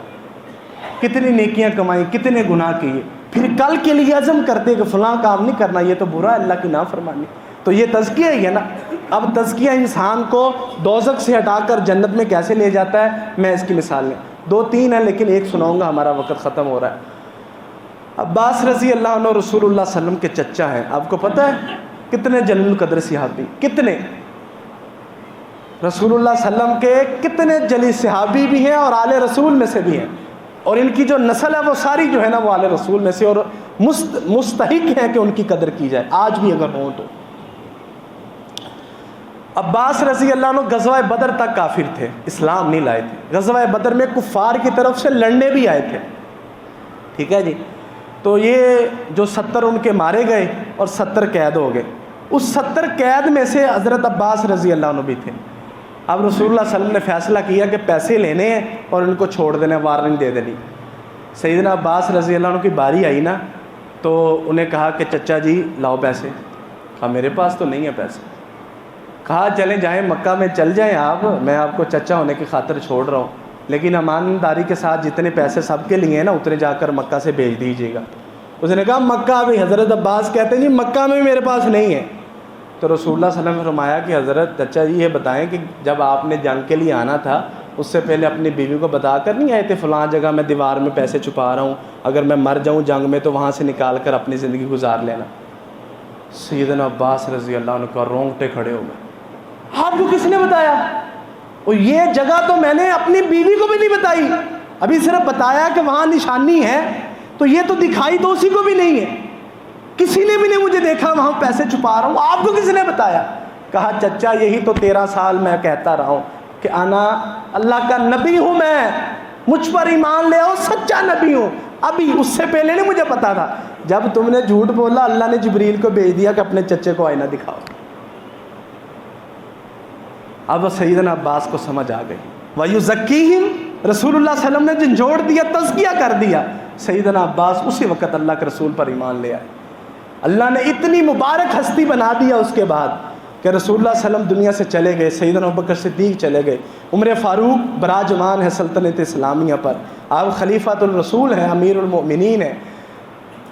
کتنی نیکیاں کمائیں, کتنے گناہ کیے, پھر کل کے لیے عزم کرتے کہ فلاں کام نہیں کرنا, یہ تو برا ہے, اللہ کی نافرمانی. تو یہ تزکیہ ہی ہے نا. اب تزکیہ انسان کو دوزخ سے ہٹا کر جنت میں کیسے لے جاتا ہے, میں اس کی مثال لیں 2-3 ہیں لیکن ایک سناؤں گا, ہمارا وقت ختم ہو رہا ہے. عباس رضی اللہ عنہ رسول اللہ صلی اللہ علیہ وسلم کے چچا ہیں. آپ کو پتہ ہے کتنے جلیل القدر صحابی, کتنے رسول اللہ صلی اللہ علیہ وسلم کے کتنے جلیل صحابی بھی ہیں اور آل رسول میں سے بھی ہیں, اور ان کی جو نسل ہے وہ ساری جو ہے نا وہ آل رسول میں سے, اور مستحق ہیں کہ ان کی قدر کی جائے آج بھی اگر ہوں تو. عباس رضی اللہ عنہ غزوہ بدر تک کافر تھے, اسلام نہیں لائے تھے. غزوہ بدر میں کفار کی طرف سے لڑنے بھی آئے تھے, ٹھیک ہے جی. تو یہ جو 70 ان کے مارے گئے اور 70 قید ہو گئے. اس 70 قید میں سے حضرت عباس رضی اللہ عنہ بھی تھے. اب رسول اللہ صلی اللہ علیہ وسلم نے فیصلہ کیا کہ پیسے لینے ہیں اور ان کو چھوڑ دینا, وارننگ دے دینی. سیدنا عباس رضی اللہ عنہ کی باری آئی نا, تو انہیں کہا کہ چچا جی لاؤ پیسے. کہا میرے پاس تو نہیں ہے پیسے. کہا چلیں جائیں مکہ میں چل جائیں آپ, میں آپ کو چچا ہونے کی خاطر چھوڑ رہا ہوں, لیکن امانداری کے ساتھ جتنے پیسے سب کے لیے ہیں نا اتنے جا کر مکہ سے بھیج دیجیے گا. اس نے کہا مکہ بھی, حضرت عباس کہتے ہیں جی مکہ میں میرے پاس نہیں ہے. تو رسول اللہ صلی اللہ علیہ وسلم نے فرمایا کہ حضرت چچا جی یہ بتائیں کہ جب آپ نے جنگ کے لیے آنا تھا اس سے پہلے اپنی بیوی کو بتا کر نہیں آئے تھے فلاں جگہ میں دیوار میں پیسے چھپا رہا ہوں, اگر میں مر جاؤں جنگ میں تو وہاں سے نکال کر اپنی زندگی گزار لینا. سیدنا عباس رضی اللہ عنہ کا رونگٹے کھڑے ہو گئے. آپ کو کس نے بتایا؟ اور یہ جگہ تو میں نے اپنی بیوی کو بھی نہیں بتائی, ابھی صرف بتایا کہ وہاں نشانی ہے، تو یہ تو دکھائی تو اسی کو بھی نہیں ہے، کسی نے بھی نہیں مجھے دیکھا وہاں پیسے چھپا رہا ہوں، آپ کو کس نے بتایا؟ کہا چچا یہی تو 13 سال میں کہتا رہا ہوں کہ انا اللہ کا نبی ہوں، میں مجھ پر ایمان لے آؤ، سچا نبی ہوں۔ ابھی اس سے پہلے نہیں مجھے پتا تھا، جب تم نے جھوٹ بولا اللہ نے جبریل کو بھیج دیا کہ اپنے چچے کو آئینہ دکھاؤ۔ اب سیدنا عباس کو سمجھ آ گئی۔ وَيُزَكِّيهِمْ، رسول اللہ صلی اللہ علیہ وسلم نے جھنجھوڑ دیا، تزکیہ کر دیا۔ سیدنا عباس اسی وقت اللہ کے رسول پر ایمان لے آئے۔ اللہ نے اتنی مبارک ہستی بنا دیا اس کے بعد کہ رسول اللہ صلی اللہ علیہ وسلم دنیا سے چلے گئے، سیدنا ابوبکر صدیق چلے گئے، عمر فاروق براجمان ہے سلطنت اسلامیہ پر، آپ خلیفۃ الرسول ہیں، امیر المؤمنین ہیں۔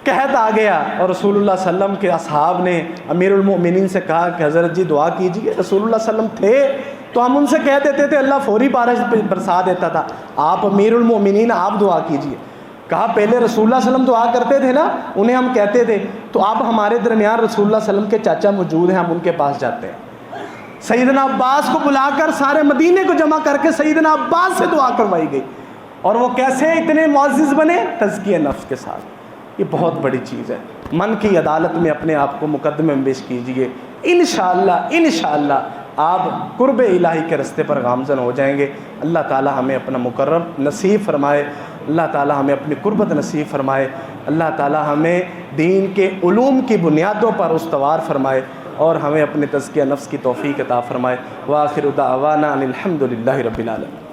قحط آ گیا اور رسول اللہ صلی اللہ علیہ وسلم کے اصحاب نے امیر المؤمنین سے کہا کہ حضرت جی دعا کیجیے۔ رسول اللہ صلی اللہ علیہ وسلم تھے تو ہم ان سے کہہ دیتے تھے اللہ فوری بارش برسا دیتا تھا، آپ امیر المؤمنین آپ دعا کیجیے۔ کہا پہلے رسول اللہ صلی اللہ علیہ وسلم دعا کرتے تھے نا، انہیں ہم کہتے تھے، تو اب ہمارے درمیان رسول اللہ صلی اللہ علیہ وسلم کے چاچا موجود ہیں، ہم ان کے پاس جاتے ہیں۔ سیدنا عباس کو بلا کر سارے مدینے کو جمع کر کے سیدنا عباس سے دعا کروائی گئی، اور وہ کیسے اتنے معزز بنے؟ تزکیہ نفس کے ساتھ۔ یہ بہت بڑی چیز ہے۔ من کی عدالت میں اپنے آپ کو مقدمے میں پیش کیجئے، انشاءاللہ آپ قرب الہی کے رستے پر گامزن ہو جائیں گے۔ اللہ تعالی ہمیں اپنا مقرب نصیب فرمائے، اللہ تعالی ہمیں اپنی قربت نصیب فرمائے، اللہ تعالی ہمیں دین کے علوم کی بنیادوں پر استوار فرمائے، اور ہمیں اپنے تزکیہ نفس کی توفیق عطا فرمائے۔ وآخر دعوانا ان الحمد للہ رب العالمین۔